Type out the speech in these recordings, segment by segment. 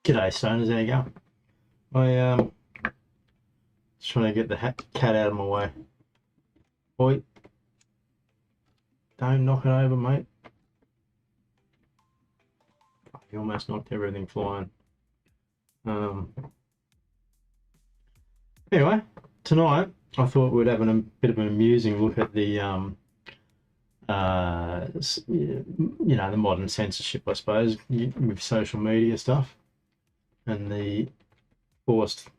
G'day, stoners. How you going? Just trying to get the cat out of my way. Boy, don't knock it over, mate. You almost knocked everything flying. Anyway, tonight I thought we'd have a bit of an amusing look at the the modern censorship, I suppose, with social media stuff and the forced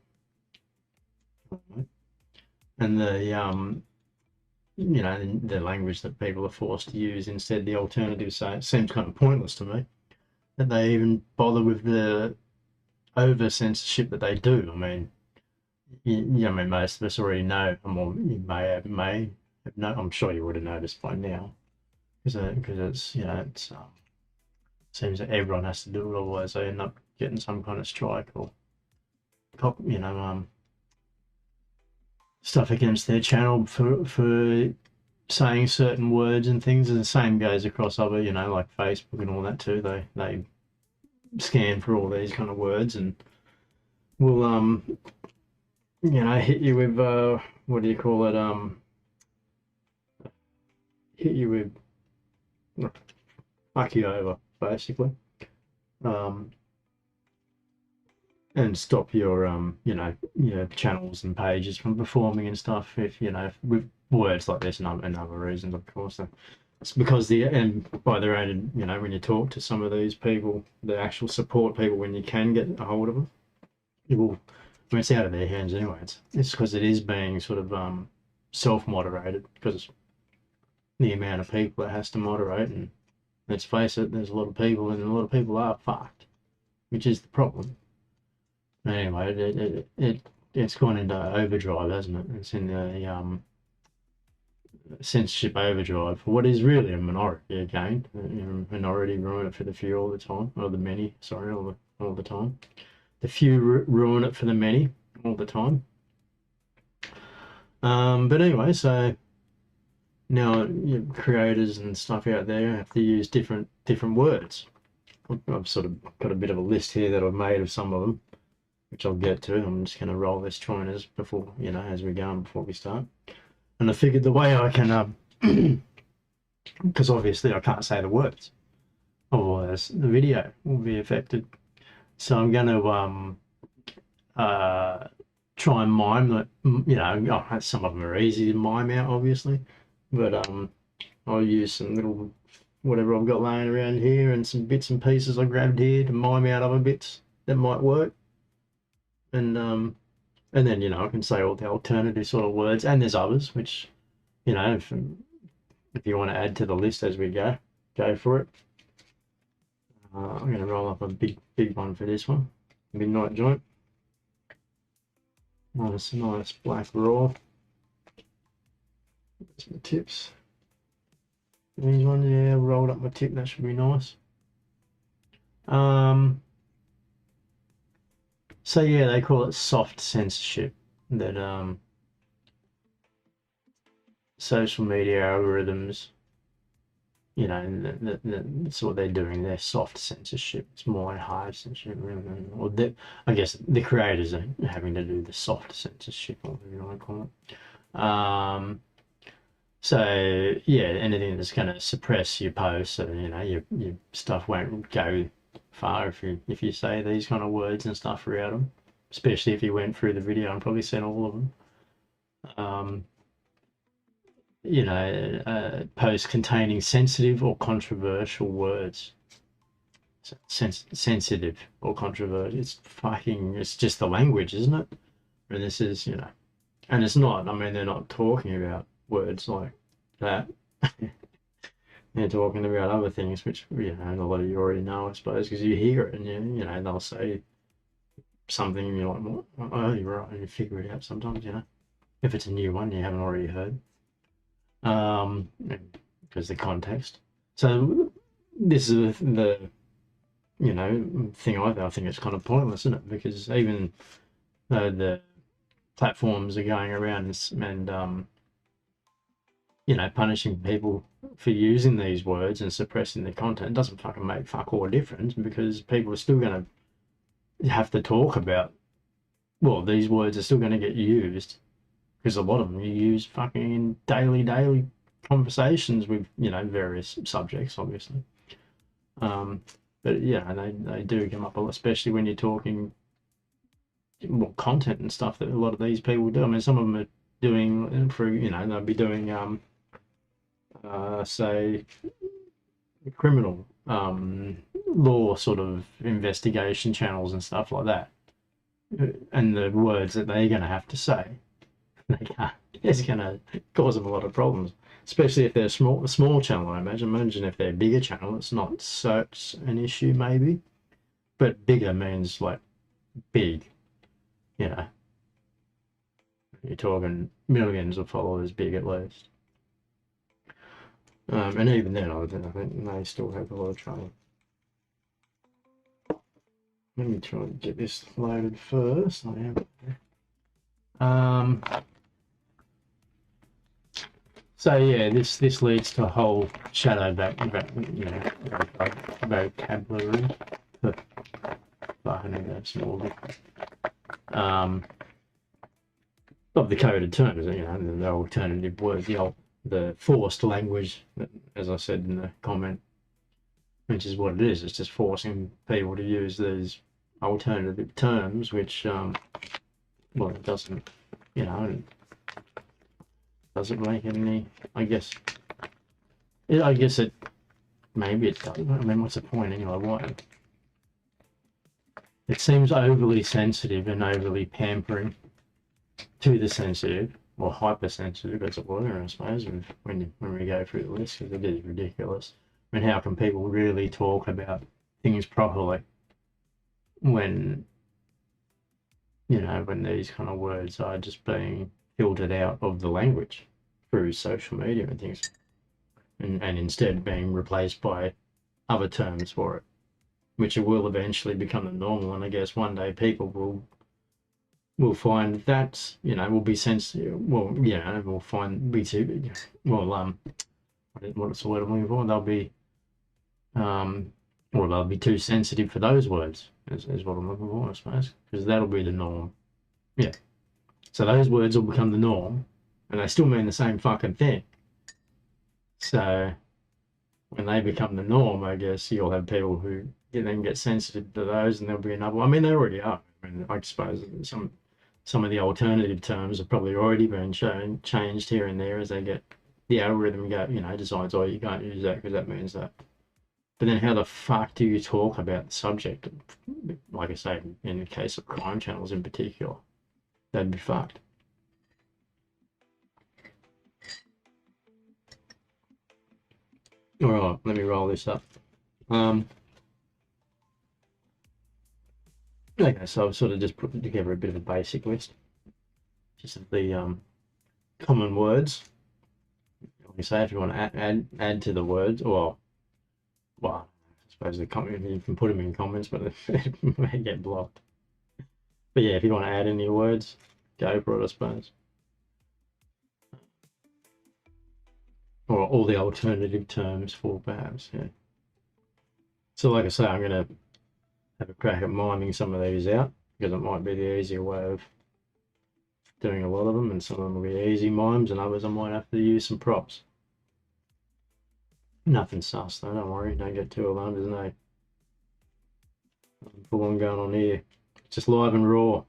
and the language that people are forced to use instead the alternative. So it seems kind of pointless to me that they even bother with the over censorship that they do. I mean, I mean, most of us already know, or you may have known. I'm sure you would have noticed by now, because it's it's seems that everyone has to do it, otherwise they end up getting some kind of strike or stuff against their channel for saying certain words and things. And the same goes across other, like Facebook and all that too. They scan for all these kind of words and will hit you with what do you call it? Hit you with fuck you over, basically. And stop your your channels and pages from performing and stuff if with words like this and other reasons, of course. It's because and by their own, when you talk to some of these people, the actual support people, when you can get a hold of them, it will. I mean, it's out of their hands anyway. It's because it is being sort of self-moderated, because the amount of people it has to moderate, and let's face it, there's a lot of people, and a lot of people are fucked, which is the problem. Anyway, it's gone into overdrive, hasn't it? It's in the censorship overdrive for what is really a minority again. Minority ruin it for the few all the time, or the many. Sorry, all the time. The few ruin it for the many all the time. But anyway, so now creators and stuff out there have to use different words. I've sort of got a bit of a list here that I've made of some of them, which I'll get to. I'm just going to roll this trainers before, as we go and before we start. And I figured the way I can, because obviously I can't say the words, otherwise the video will be affected. So I'm going to try and mime that. Some of them are easy to mime out, obviously, but I'll use some little whatever I've got laying around here and some bits and pieces I grabbed here to mime out other bits that might work. And then I can say all the alternative sort of words, and there's others which if you want to add to the list as we go for it. I'm going to roll up a big one for this one. Midnight joint. Nice black raw. Some tips. These ones, yeah, rolled up my tip. That should be nice. So yeah, they call it soft censorship. That social media algorithms, that's what they're doing. They're soft censorship. It's more like hard censorship, or I guess the creators are having to do the soft censorship, or whatever you want to call it. So yeah, anything that's going to suppress your posts, or your stuff won't go far if you say these kind of words and stuff throughout them, especially if you went through the video and probably seen all of them. Posts containing sensitive or controversial words. Sensitive or controversial. It's just the language, isn't it? And this is, and it's not, I mean, they're not talking about words like that. They're talking about other things, which, a lot of you already know, I suppose, because you hear it and they'll say something and you're like, oh, you're right, and you figure it out sometimes, if it's a new one you haven't already heard. Because the context. So this is the thing I think it's kind of pointless, isn't it? Because even though the platforms are going around and punishing people for using these words and suppressing the content, doesn't fucking make fuck all difference, because people are still going to have to talk about, well, these words are still going to get used because a lot of them you use fucking in daily conversations with, you know, various subjects, obviously. Um, but yeah, they do come up a lot, especially when you're talking, well, content and stuff that a lot of these people do. I mean, some of them are doing, for, you know, they'll be doing, say, criminal law sort of investigation channels and stuff like that. And the words that they're going to have to say, they can't, it's going to cause them a lot of problems, especially if they're a small channel. I imagine if they're a bigger channel, it's not such an issue maybe, but bigger means like big, you know, you're talking millions of followers big at least. And even then, I think they still have a lot of trouble. Let me try and get this loaded first. I am. So yeah, this leads to a whole shadow vocabulary. I know that's small. Of the coded terms, you know, the alternative words, the forced language, as I said in the comment, which is what it is. It's just forcing people to use these alternative terms, which, well, it doesn't, you know, doesn't make any, I guess it, maybe it does. I mean, what's the point anyway? Why? It seems overly sensitive and overly pampering to the sensitive, or hypersensitive, as it were, I suppose, when we go through the list, because it is ridiculous. I mean, how can people really talk about things properly when, you know, when these kind of words are just being filtered out of the language through social media and things, and instead being replaced by other terms for it, which will eventually become the normal. And I guess one day people will find that, you know, will be sensitive. Well, yeah, we'll find be too. Well, what's the word I'm looking for? They'll be, or they'll be too sensitive for those words. Is what I'm looking for, I suppose, because that'll be the norm. Yeah. So those words will become the norm, and they still mean the same fucking thing. So when they become the norm, I guess you'll have people who then get sensitive to those, and there'll be another. I mean, they already are. I mean, I suppose some of the alternative terms have probably already been changed here and there as they get the algorithm you know, decides, oh, you can't use that because that means that. But then how the fuck do you talk about the subject? Like I say, in the case of crime channels in particular, they'd be fucked. All right, let me roll this up. Okay, so I've sort of just put together a bit of a basic list, just of the common words. Like I say, if you want to add to the words, or well, I suppose you can put them in comments, but it may get blocked. But yeah, if you want to add any words, go for it, I suppose. Or all the alternative terms for perhaps, yeah. So like I say, I'm going to have a crack at miming some of these out, because it might be the easier way of doing a lot of them, and some of them will be easy mimes, and others I might have to use some props. Nothing sus though, don't worry, don't get too alarmed, there's no full on going on here. It's just live and raw.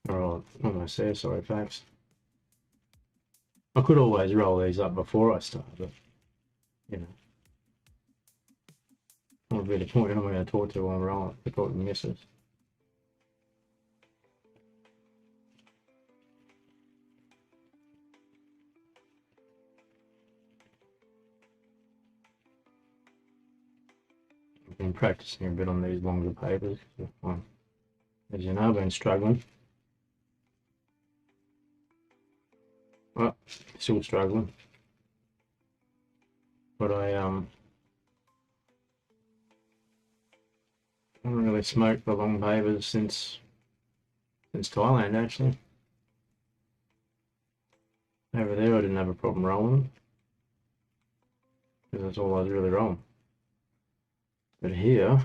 Alright, almost there, sorry folks. I could always roll these up before I start, but you know, what would be the point? I'm going to talk to while I'm rolling, to talk to misses. I've been practicing a bit on these longer papers. As you know, I've been struggling. Well, still struggling. But I haven't really smoked the long papers since Thailand actually. Over there I didn't have a problem rolling, because that's all I was really rolling. But here,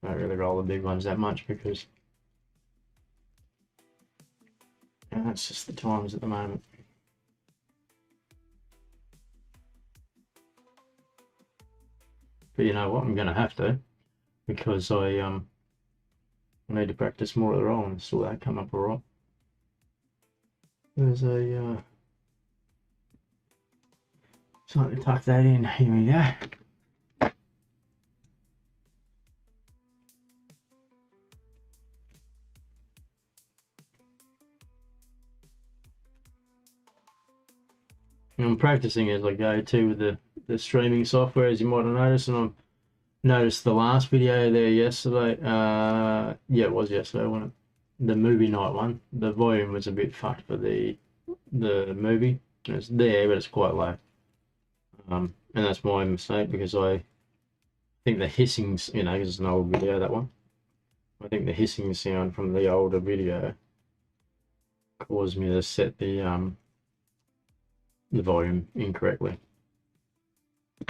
I don't really roll the big ones that much because that's just the times at the moment. But you know what, I'm going to have to, because I need to practice more of the roll and still that come up alright. There's a something to tuck that in. Here we go. And I'm practicing as I go too with the streaming software, as you might have noticed, and I've noticed the last video there yesterday. Yeah, it was yesterday, wasn't it? The movie night one. The volume was a bit fucked for the movie. It's there, but it's quite low. And that's my mistake, because I think the hissing's, you know, because it's an old video, that one. I think the hissing sound from the older video caused me to set the volume incorrectly.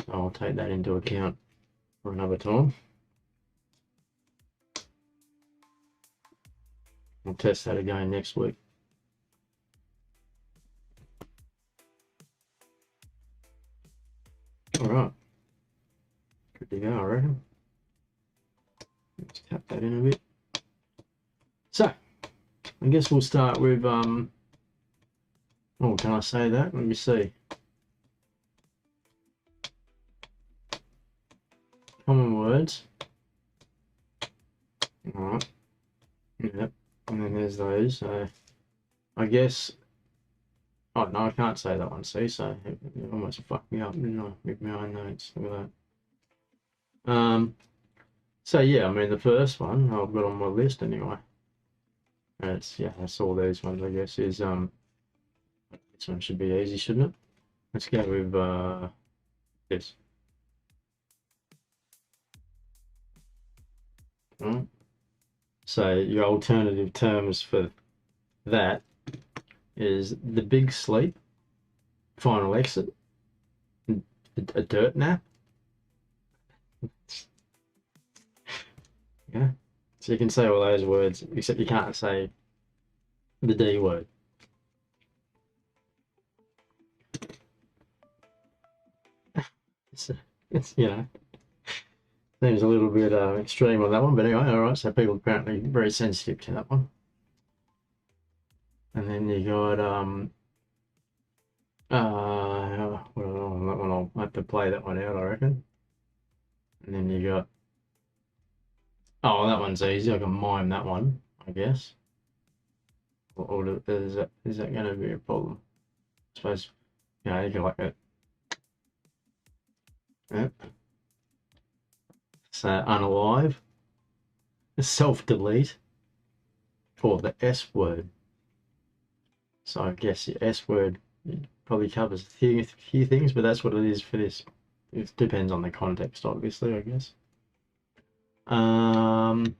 So I'll take that into account for another time. I'll test that again next week. All right, good to go, I reckon. Let's tap that in a bit. So, I guess we'll start with, oh, can I say that? Let me see. Common words. All right. Yep. And then there's those. So, I guess. Oh no, I can't say that one. See, so it almost fucked me up, didn't I? With my own notes. Look at that. So yeah, I mean the first one I've got on my list anyway. It's that's all these ones, I guess. Is this one should be easy, shouldn't it? Let's go with this. Right. So your alternative terms for that is the big sleep, final exit, a dirt nap. Yeah. So you can say all those words, except you can't say the D word. It's you know, seems a little bit extreme on that one, but anyway, all right. So people apparently very sensitive to that one. And then you got well, that one I'll have to play that one out, I reckon. And then you got, oh, that one's easy. I can mime that one, I guess. Or is that going to be a problem? I suppose, you know, you can like it. Yep. So unalive, self-delete, or the S word. So I guess the S word probably covers a few things, but that's what it is for this. It depends on the context, obviously, I guess. And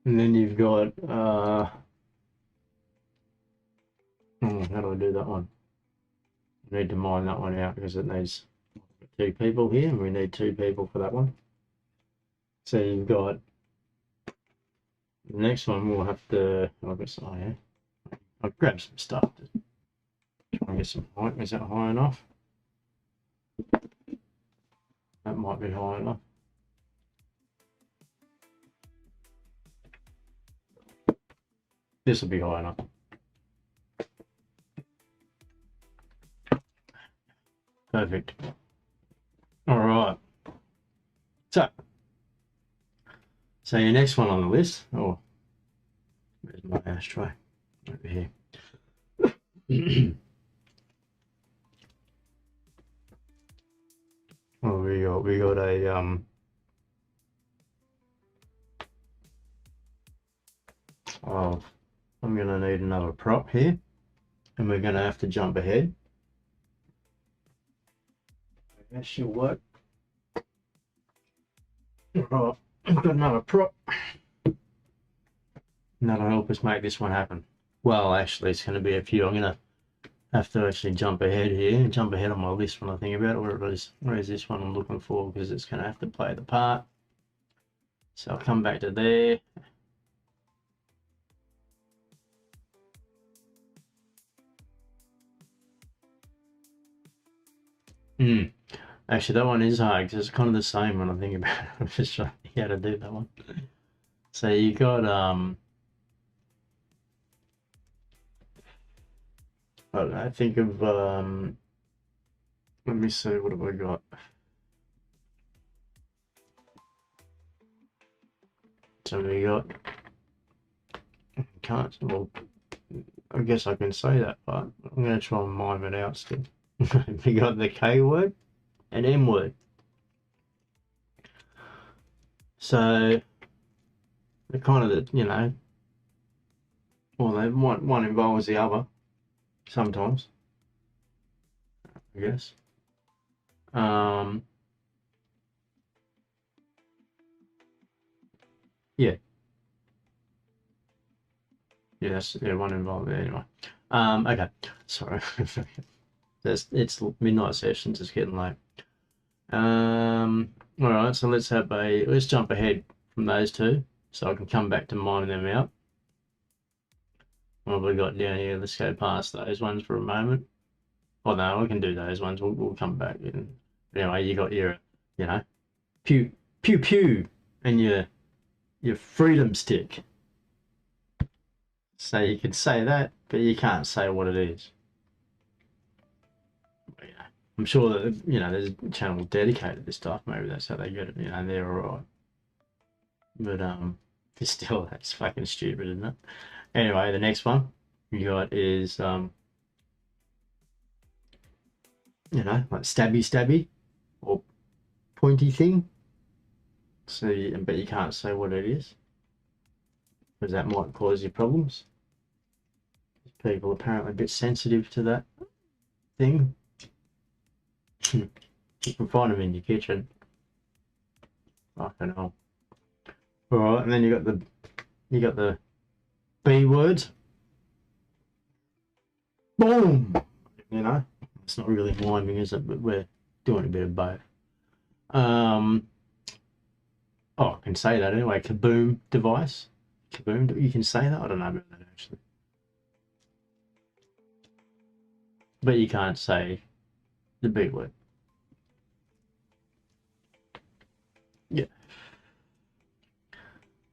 then you've got oh, how do I do that one? I need to mine that one out because it needs 2 people here, and we need 2 people for that one. So you've got the next one. We'll have to. I guess I'll grab some stuff to try and get some height. Is that high enough? That might be high enough. This will be high enough. Perfect. All right. So your next one on the list. Oh, where's my ashtray? Over here. Oh, we got a oh, I'm gonna need another prop here, and we're gonna have to jump ahead. I guess she'll work. Right, I've got another prop. And that'll help us make this one happen. Well, actually, it's going to be a few. I'm going to have to actually jump ahead here, jump ahead on my list when I think about it. Where is this one I'm looking for? Because it's going to have to play the part. So I'll come back to there. Actually, that one is hard because it's kind of the same when I think about it. I'm just trying to think how to do that one. So you got I don't know, think of let me see, what have I got? So we got, can't, well, I guess I can say that, but I'm going to try and mime it out still. We got the K word and M word. So they're kind of the, you know, well, they one involves the other sometimes, I guess. Yeah, yes, yeah, one involved there anyway. Okay, sorry. It's midnight sessions. It's getting late. All right, so let's jump ahead from those two, so I can come back to miming them out. What have we got down here? Let's go past those ones for a moment. Oh no, I can do those ones. We'll come back. Anyway, you got your, you know, pew pew pew, and your freedom stick. So you can say that, but you can't say what it is. But, I'm sure that, you know, there's a channel dedicated to this stuff. Maybe that's how they get it. You know, they're all right. But still, that's fucking stupid, isn't it? Anyway, the next one you got is you know, like stabby stabby or pointy thing. So, but you can't say what it is because that might cause you problems. People are apparently a bit sensitive to that thing. You can find them in your kitchen. Fucking hell. All right, and then you got the B words. Boom. You know, it's not really miming, is it? But we're doing a bit of both. Oh, I can say that anyway. Kaboom device. Kaboom. You can say that. I don't know about that actually. But you can't say the B word. Yeah.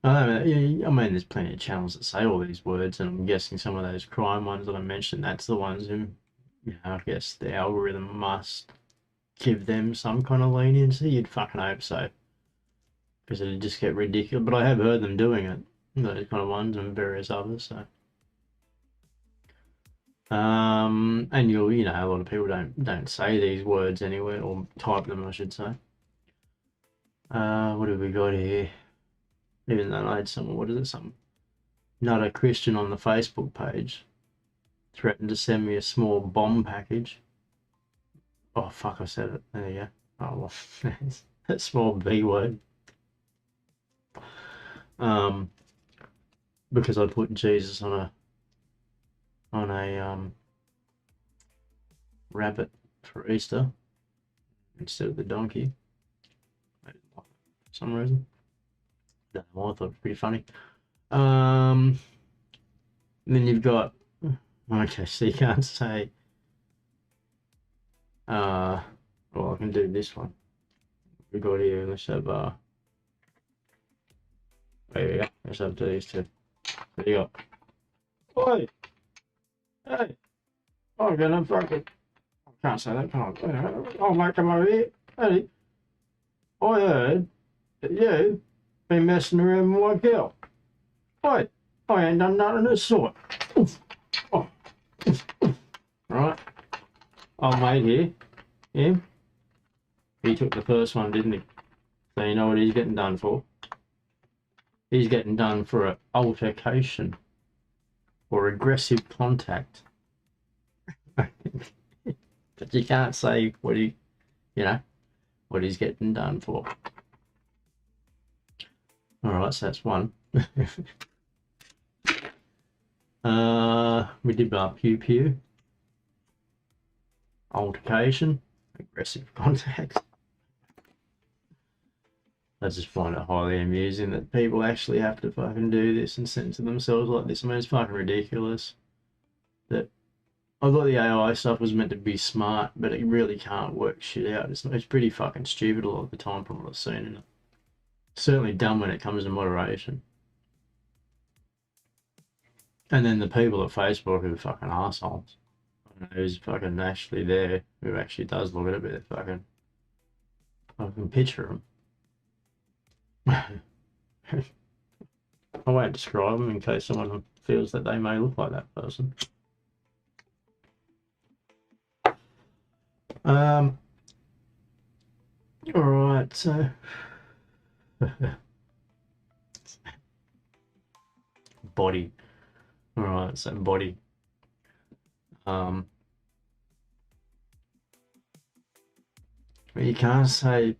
I mean, there's plenty of channels that say all these words, and I'm guessing some of those crime ones that I mentioned, that's the ones who, you know, I guess the algorithm must give them some kind of leniency. You'd fucking hope so, because it'd just get ridiculous. But I have heard them doing it, those kind of ones, and various others. So, and you know, a lot of people don't say these words anywhere, or type them, I should say. What have we got here? Even though I had someone, what is it? Some not a Christian on the Facebook page threatened to send me a small bomb package. Oh fuck! I said it. There you go. Oh well, that small B word. Because I put Jesus on a rabbit for Easter instead of the donkey. For some reason. I don't know why, I thought it was pretty funny. Then you've got, okay, so you can't say well, I can do this one. We got here, let's have there we go. Let's have these two. There you go. Oi! Hey! I'm gonna fucking, I can't say that, can I? Oh mate, come over here. Hey, I heard that you been messing around with my girl. Oi! I ain't done nothing of the sort. Oof. Oh. Oof. Oof. Right. Old mate here. Him. He took the first one, didn't he? So you know what he's getting done for? He's getting done for an altercation or aggressive contact. But you can't say what you know, what he's getting done for. All right, so that's one. We did pew pew. altercation, aggressive contact. I just find it highly amusing that people actually have to fucking do this and censor themselves like this. I mean, it's fucking ridiculous. That I thought the AI stuff was meant to be smart, but it really can't work shit out. It's pretty fucking stupid a lot of the time from what I've seen in it. Certainly dumb when it comes to moderation. And then the people at Facebook who are fucking assholes. I don't know who's fucking actually there, who actually does look at it, but they're fucking picture them. I won't describe them in case someone feels that they may look like that person. Alright, so body. Alright, so body. You can't say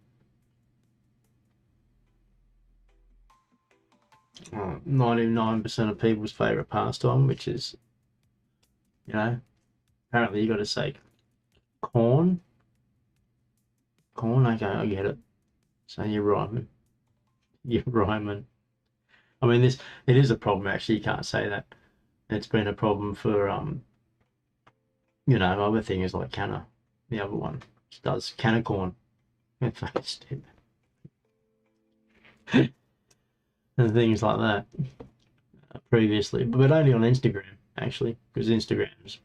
99% of people's favourite pastime, which is, you know, apparently you got to say corn. Corn, okay, I get it. So you're rhyming. You're rhyming. I mean, it is a problem, actually. You can't say that. It's been a problem for, you know, other things like canna. The other one does canna corn. And things like that previously, but only on Instagram, actually, because Instagram's,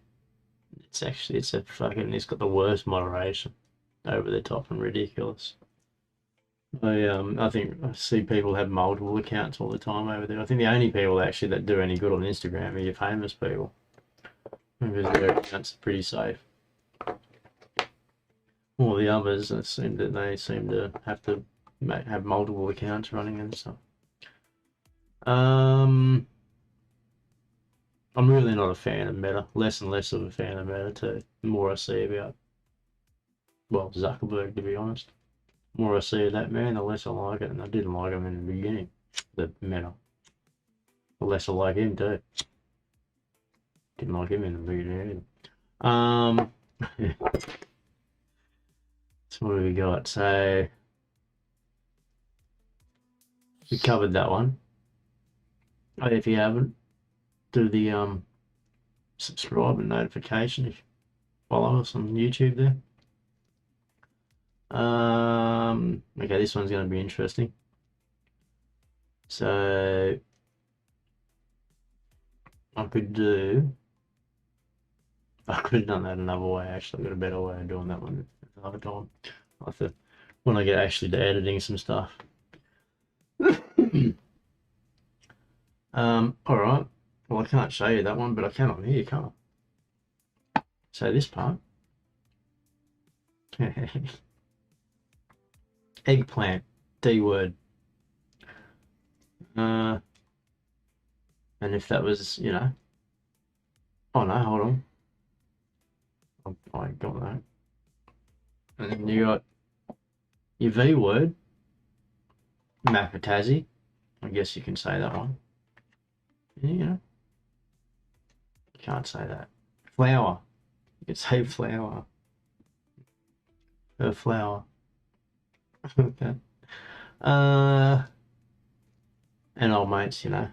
it's got the worst moderation, over the top and ridiculous. I think I see people have multiple accounts all the time over there. I think the only people actually that do any good on Instagram are your famous people, because their accounts are pretty safe. All the others, they seem to have to have multiple accounts running and stuff. I'm really not a fan of Meta. Less and less of a fan of Meta too. The more I see about, well, Zuckerberg, to be honest. The more I see of that man, the less I like it. And I didn't like him in the beginning, the Meta. The less I like him too. Didn't like him in the beginning either. So what have we got? So we covered that one. If you haven't, do the subscribe and notification if you follow us on YouTube there. Okay, this one's going to be interesting. So I could have done that another way. Actually, I've got a better way of doing that one another time. When I get actually to editing some stuff. All right. Well, I can't show you that one, but I can on here, can't I? So this part. Eggplant, D word. And if that was, you know. Oh no, hold on. I got that. And then you got your V word, Mapatazzi. I guess you can say that one. Yeah, you know. You can't say that. Flower. You can say flower. Her flower. Okay. And old mates, you know.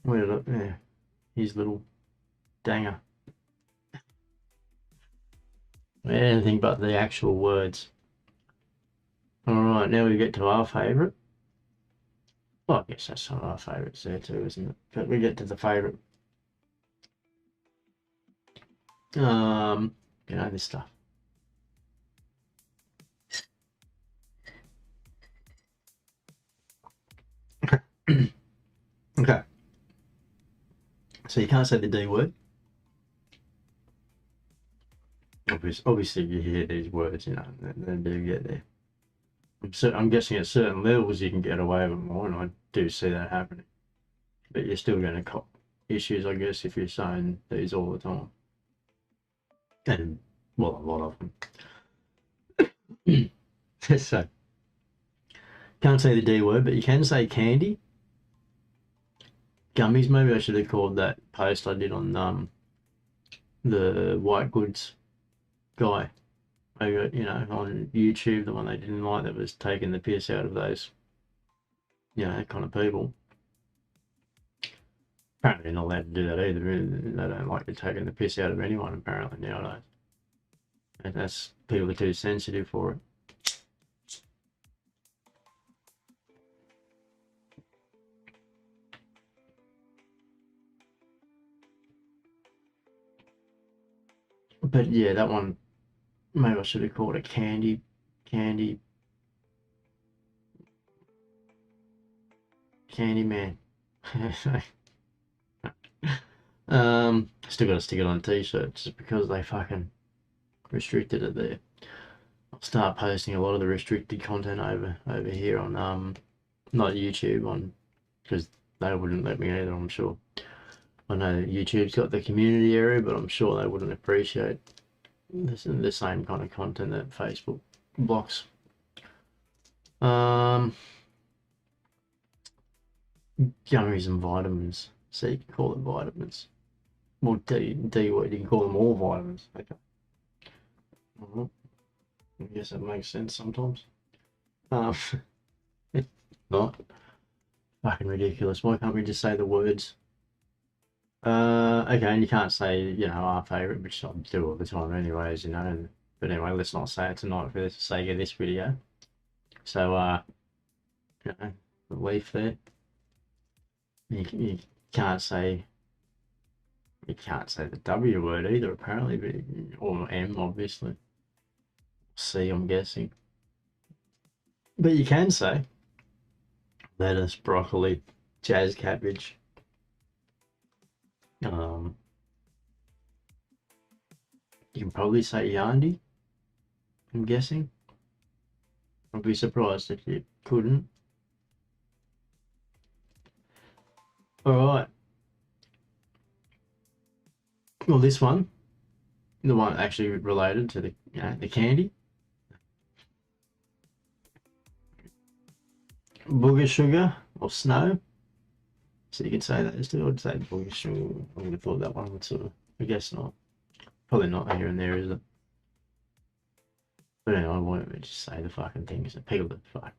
Yeah, his little danger. Anything but the actual words. Alright, now we get to our favourite. Well, I guess that's some of our favourites there too, isn't it? But we get to the favourite. You know, this stuff. Okay. So you can't say the D word. Obviously, you hear these words, you know, they do get there. I'm guessing at certain levels you can get away with more, and I do see that happening. But you're still going to cop issues, I guess, if you're saying these all the time. And, well, a lot of them. So, can't say the D word, but you can say candy. Gummies, maybe I should have called that post I did on the white goods guy over, on YouTube, the one they didn't like, that was taking the piss out of those, kind of people. Apparently, they're not allowed to do that either. They don't like to taking the piss out of anyone, apparently, nowadays. And that's, people are too sensitive for it. But yeah, that one, maybe I should have called it candy man. Still got to stick it on a t-shirt just because they fucking restricted it there. I'll start posting a lot of the restricted content over here on not YouTube, on, because they wouldn't let me either, I'm sure. I know YouTube's got the community area, but I'm sure they wouldn't appreciate the same kind of content that Facebook blocks. Gummies and vitamins. So you can call it vitamins. Well, D word, you can call them all vitamins. Okay. I guess that makes sense sometimes. Not fucking ridiculous. Why can't we just say the words? Okay, and you can't say, our favourite, which I do all the time anyways, But anyway, let's not say it tonight for the sake of this video. So, the leaf there. You can't say the W word either, apparently, but, or M, obviously. C, I'm guessing. But you can say lettuce, broccoli, jazz cabbage. You can probably say Yandi, I'm guessing. I'd be surprised if you couldn't. Alright. Well, this one, the one actually related to the candy. Booger sugar or snow. So you can say that instead. I would say booger sugar. I would have thought that one would sort of, I guess not. Probably not here and there, is it? But anyway, why don't we just say the fucking things that people that fuck.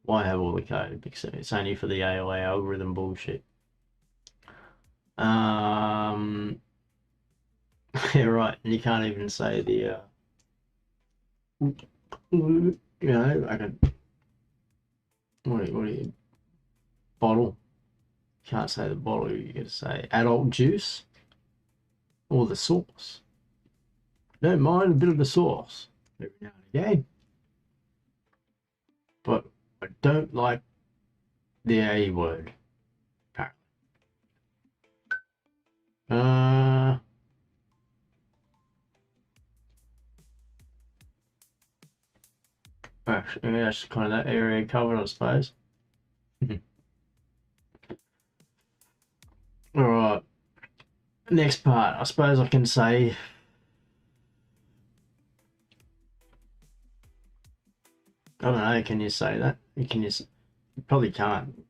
Why have all the code? Because it's only for the AOA algorithm bullshit. Yeah, right. And you can't even say the I can. What are you? Bottle. You can't say the bottle. You got to say adult juice or the sauce. Don't mind a bit of the sauce every now and again, but I don't like the A word. Apparently. Actually, that's kind of that area covered, I suppose. All right. Next part, I suppose I can say. I don't know. Can you say that? You probably can't.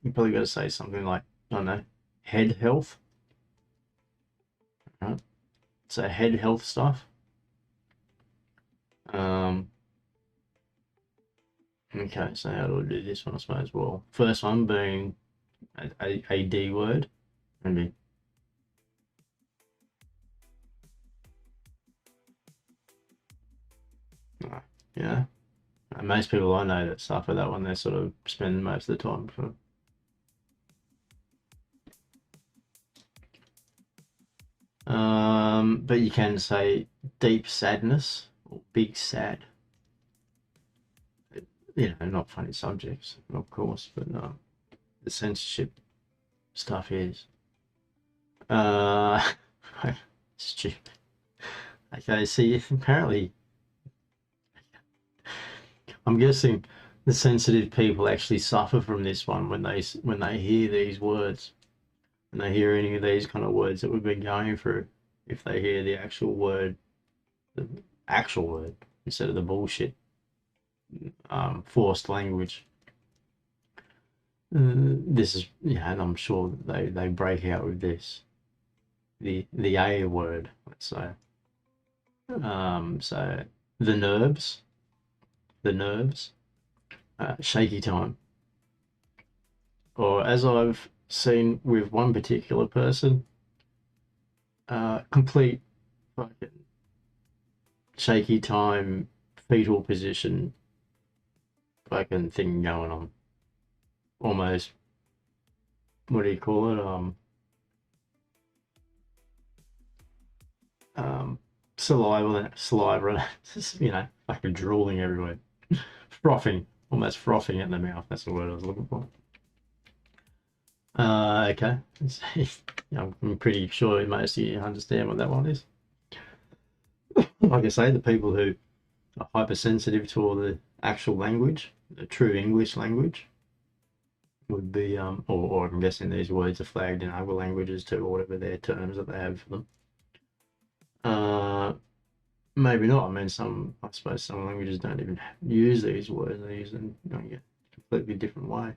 You probably got to say something like, I don't know, head health. Right. So head health stuff. Okay, so how do I do this one? I suppose. Well, first one being a D word. Maybe. Yeah. And most people I know that suffer that one, they sort of spend most of the time for. But you can say deep sadness or big sad. Not funny subjects, of course, but the censorship stuff is. Stupid. Okay, see, apparently, I'm guessing the sensitive people actually suffer from this one when they hear these words, when they hear any of these kind of words that we've been going through. If they hear the actual word instead of the bullshit forced language. This is, and I'm sure they break out with this. the A word, let's say. So the nerves, shaky time, or as I've seen with one particular person, complete fucking shaky time, fetal position, fucking thing going on. Almost, what do you call it? Saliva, you know, fucking drooling everywhere, frothing, almost frothing at the mouth. That's the word I was looking for. Okay. I'm pretty sure most of you understand what that one is. Like I say, the people who are hypersensitive to all the actual language, the true English language, would be, or I'm guessing these words are flagged in other languages too, or whatever their terms that they have for them. Maybe not. I mean, I suppose some languages don't even use these words. They use them in a completely different way.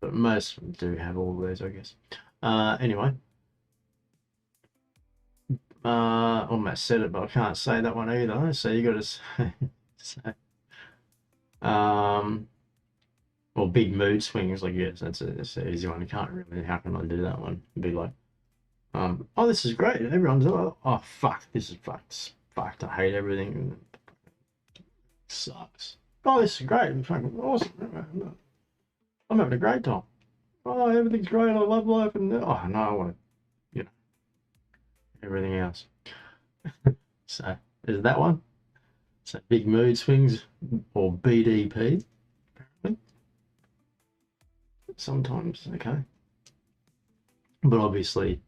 But most do have all of these, I guess. Anyway, almost said it, but I can't say that one either. So you got to say, or big mood swings. Like, yes, that's an easy one. You can't really. How can I do that one? It'd be like, oh, this is great. Everyone's oh fuck, this is fucked. Fucked. I hate everything. Sucks. Oh, this is great. It's fucking awesome. I'm having a great time. Oh, everything's great. I love life. And oh no, I want to, everything else. So there's that one. So big mood swings, or BDP. Apparently, sometimes okay, but obviously,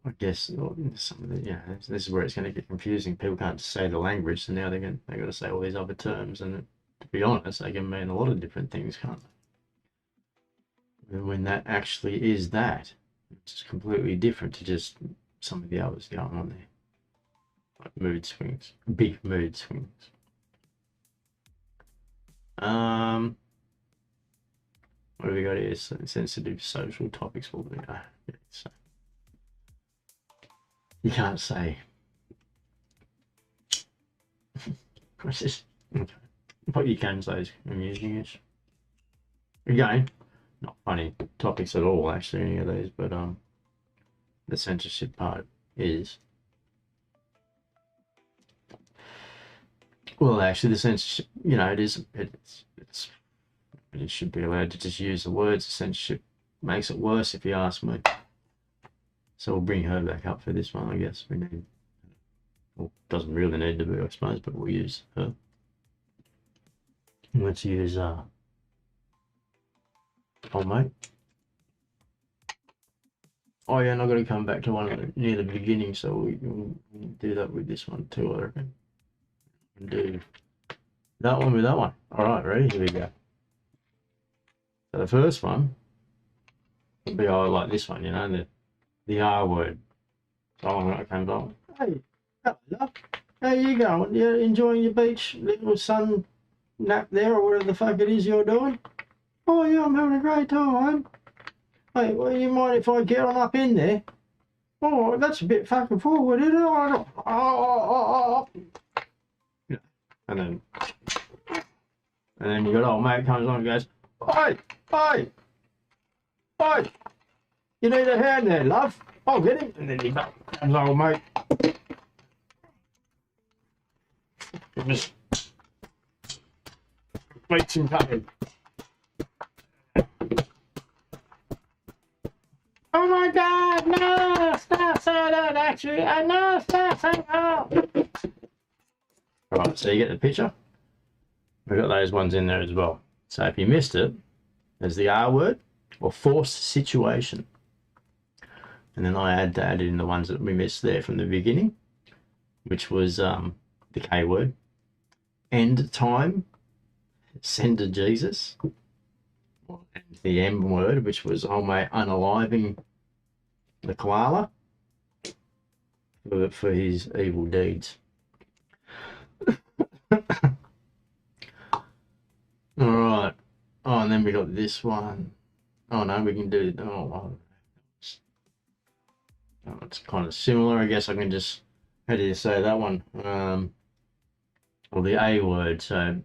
I guess some of the this is where it's going to get confusing. People can't say the language, so now they got to say all these other terms, and to be honest, they can mean a lot of different things, can't they? And when that actually is that, it's completely different to just some of the others going on there, like mood swings, big mood swings. What have we got here? Sensitive social topics. Well, so you can't say. Okay. What you can say is amusing-ish. Again, not funny topics at all, actually, any of these, but the censorship part is. Well, actually, the censorship, it should be allowed to just use the words. The censorship makes it worse, if you ask me. So we'll bring her back up for this one, I guess. Well, doesn't really need to be, I suppose, but we'll use her. Let's use oh mate. Oh yeah, and I've got to come back to one near the beginning, so we'll do that with this one too, I reckon. Do that one with that one. All right, ready? Here we go. So the first one would be like this one, the R word. So I'm going to come down. Hey, hello, love. How you going? You enjoying your beach little sun nap there, or whatever the fuck it is you're doing? Oh yeah, I'm having a great time. Hey, well, you mind if I get on up in there? Oh, that's a bit fucking forward, isn't it? Oh. Yeah. And then you got old mate comes on and goes, hey, you need a hand there, love. I'll get him. And then he comes old mate. Just beats him fucking. Oh my God, no, stop saying that, actually. No, stop saying that. Alright, so you get the picture? We've got those ones in there as well. So if you missed it, there's the R word, or forced situation. And then I had to add in the ones that we missed there from the beginning, which was the K word, end time, send to Jesus, and the M word, which was, oh mate, unaliving the koala for his evil deeds. All right. Oh, and then we got this one. Oh no, we can do. Oh, it's kind of similar. I guess I can just, how do you say that one? Well, the A word, so,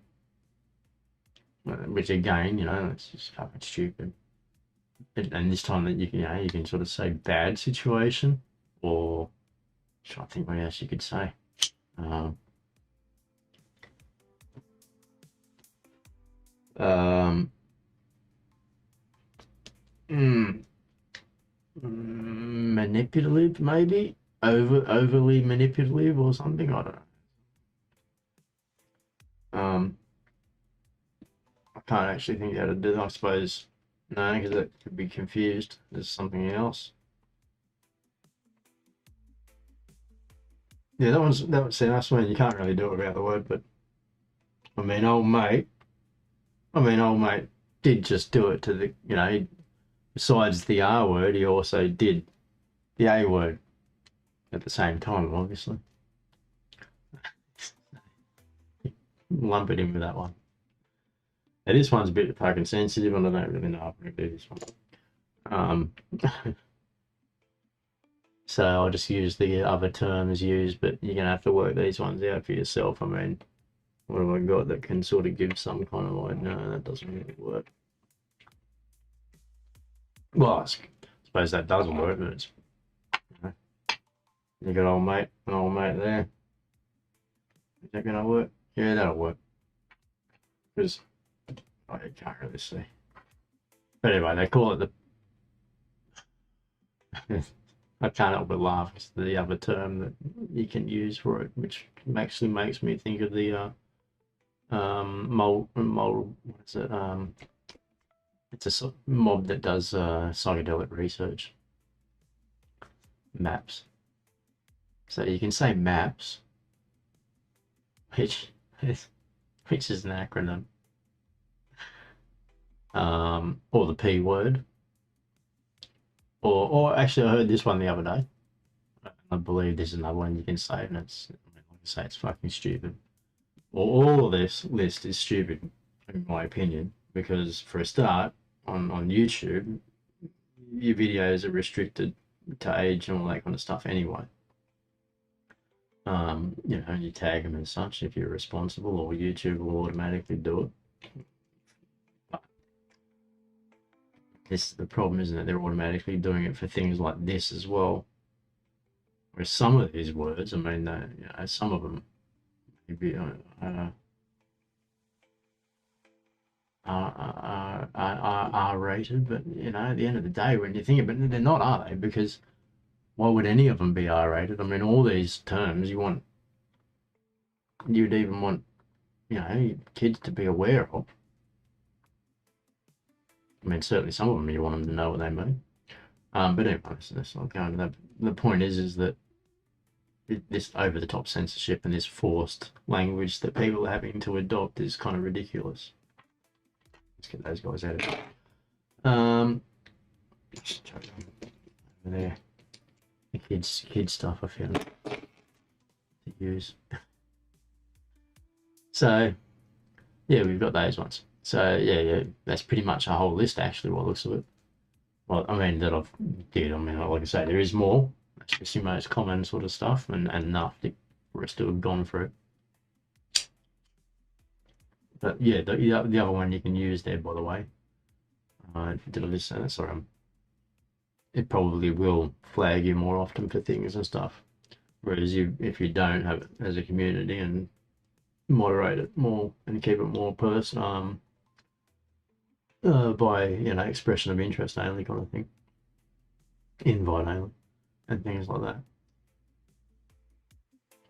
which again, it's just fucking stupid. And this time that you can sort of say bad situation, or I think what else you could say. Um, um, mm, manipulative, maybe overly manipulative or something. I don't know. I can't actually think how to do that. I suppose no, because it could be confused as something else. Yeah, that was see, that's when you can't really do it without the word. But I mean, old mate did just do it to the besides the R word, he also did the A word at the same time, obviously. Lump it in with that one. Now, this one's a bit fucking sensitive, and I don't really know how to do this one. So I'll just use the other terms used, but you're gonna have to work these ones out for yourself. I mean, what have I got that can sort of give some kind of like, no, that doesn't really work. Well, I suppose that doesn't work, but it's, you got old mate there. Is that gonna work? Yeah, that'll work. Because I can't really see. But anyway, they call it the. I can't help but laugh. It's the other term that you can use for it, which actually makes me think of the what is it? It's a mob that does psychedelic research. Maps. So you can say maps, which is an acronym. Or the P word. Or actually, I heard this one the other day. I believe there's another one you can say, and it's, like I say, it's fucking stupid. All of this list is stupid, in my opinion, because for a start, on YouTube, your videos are restricted to age and all that kind of stuff anyway. You tag them and such if you're responsible, or YouTube will automatically do it. But this is the problem, isn't it? They're automatically doing it for things like this as well. Whereas some of these words, I mean, some of them maybe are rated, but at the end of the day, when you think about it, they're not, are they? Because why would any of them be R rated? I mean, all these terms you'd even want, kids to be aware of. I mean, certainly some of them you want them to know what they mean. But anyway, that's not going to that. The point is that this over-the-top censorship and this forced language that people are having to adopt is kind of ridiculous. Let's get those guys out of here. Over there. The kids stuff I found to use. So yeah, we've got those ones. So yeah, that's pretty much a whole list actually. What looks of it. Well, I mean that I've did. I mean, like I say, there is more. That's just the most common sort of stuff, and enough for us to have gone through. But yeah, the other one you can use there, by the way. Did I just say that? Sorry, it probably will flag you more often for things and stuff. Whereas if you don't have it as a community and moderate it more and keep it more personal, by expression of interest only kind of thing, invite only, and things like that.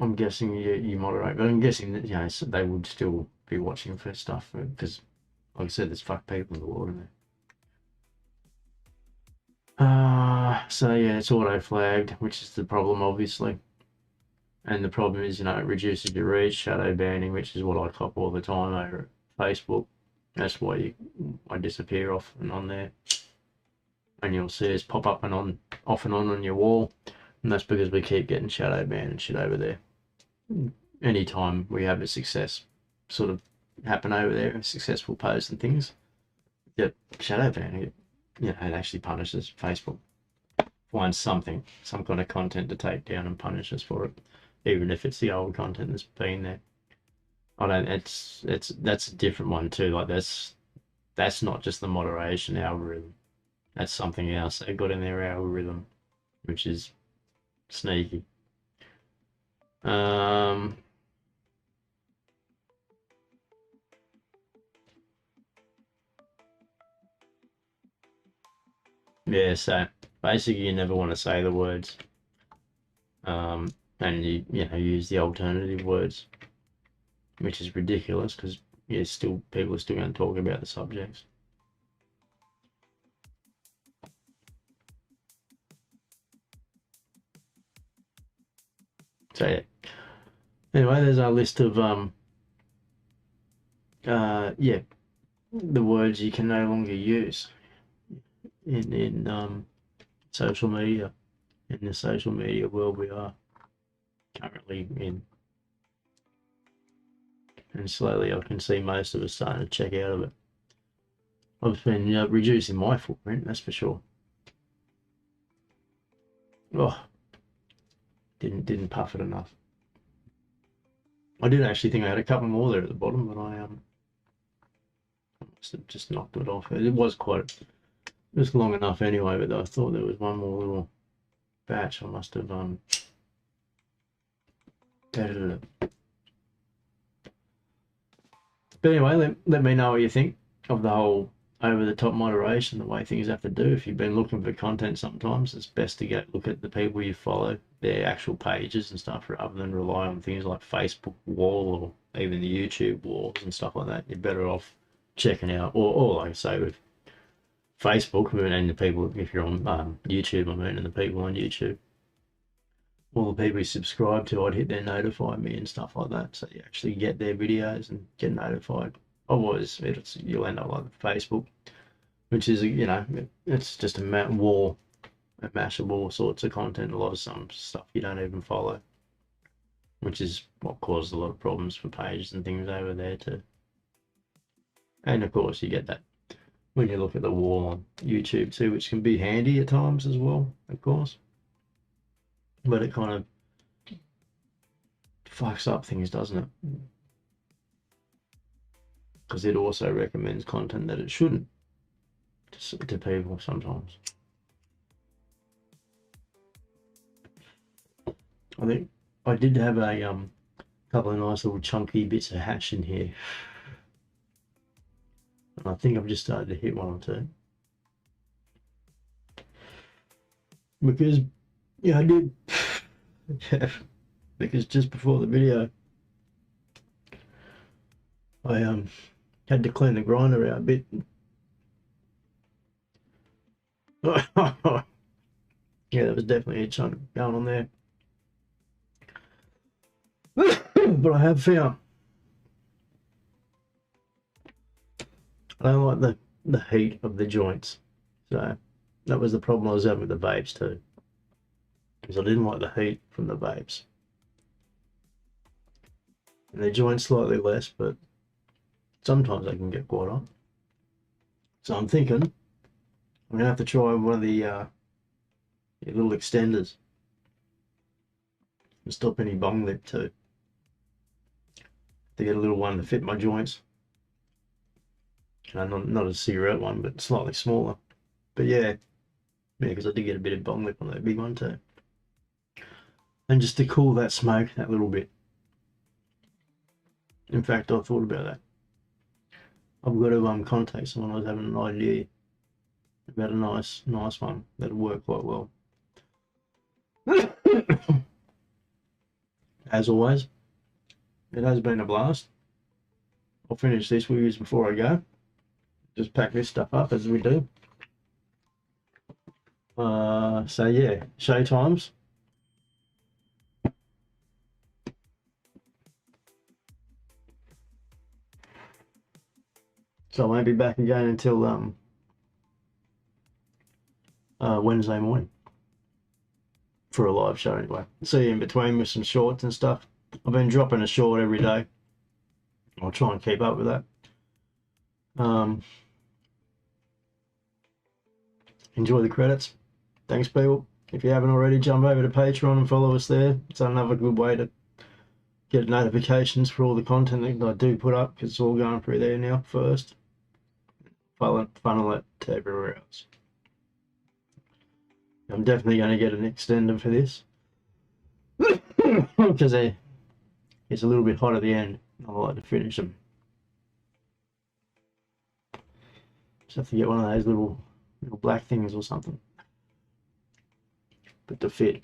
I'm guessing you moderate, but I'm guessing that so they would still be watching for stuff because, like I said, there's fuck people in the world, isn't there? So yeah, it's auto flagged, which is the problem, obviously. And the problem is, it reduces your reach, shadow banning, which is what I cop all the time over at Facebook. That's why I disappear off and on there. And you'll see us pop up and on, off and on your wall. And that's because we keep getting shadow banned and shit over there. Anytime we have a success sort of happen over there, a successful post and things, get shadow banned. It actually punishes Facebook find something, some kind of content to take down and punish us for it, even if it's the old content that's been there. I don't. That's a different one too. Like that's not just the moderation algorithm. That's something else they got in their algorithm, which is sneaky. Yeah, so basically you never want to say the words, and you know use the alternative words, which is ridiculous because yeah, still people are still going to talk about the subjects. So yeah. Anyway, there's our list of yeah, the words you can no longer use in social media, in the social media world we are currently in. And slowly I can see most of us starting to check out of it. I've been reducing my footprint, that's for sure. Oh, didn't puff it enough. I did actually think I had a couple more there at the bottom, but I must have just knocked it off. It was long enough anyway, but I thought there was one more little batch. I must have edited it. But anyway, let me know what you think of the whole over-the-top moderation, the way things have to do. If you've been looking for content sometimes, it's best to go look at the people you follow, their actual pages and stuff, rather than rely on things like Facebook wall or even the YouTube walls and stuff like that. You're better off checking out, or like I say, with Facebook, and the people, if you're on YouTube, I mean, and the people on YouTube, all the people you subscribe to, I'd hit their notify me and stuff like that, so you actually get their videos and get notified. Otherwise, you'll end up like Facebook, which is, you know, it's just a mash of all sorts of content, a lot of some stuff you don't even follow, which is what caused a lot of problems for pages and things over there too. And of course, you get that when you look at the wall on YouTube too, which can be handy at times as well, of course. But it kind of fucks up things, doesn't it? Because it also recommends content that it shouldn't to people sometimes. I think I did have a couple of nice little chunky bits of hash in here, and I think I've just started to hit one or two. Because yeah, I did. Yeah, because just before the video, I had to clean the grinder out a bit. Yeah, there was definitely a chunk going on there. But I have found I don't like the heat of the joints. So that was the problem I was having with the vapes too. Because I didn't like the heat from the vapes. And the joints slightly less, but sometimes they can get quite hot. So I'm thinking I'm gonna have to try one of the little extenders and stop any bung lip too. To get a little one to fit my joints. Not a cigarette one, but slightly smaller. But yeah, because I did get a bit of bung lip on that big one too. And just to cool that smoke that little bit. In fact, I thought about that. I've got to contact someone. I was having an idea about a nice one that'll work quite well. As always, it has been a blast. I'll finish this with you before I go. Just pack this stuff up as we do. So yeah, show times. So I won't be back again until Wednesday morning for a live show anyway. See you in between with some shorts and stuff. I've been dropping a short every day. I'll try and keep up with that. Enjoy the credits. Thanks, people. If you haven't already, jump over to Patreon and follow us there. It's another good way to get notifications for all the content that I do put up, because it's all going through there now first. Funnel it to everywhere else. I'm definitely going to get an extender for this because it's a little bit hot at the end. I like to finish them. Just have to get one of those little black things or something, but to fit.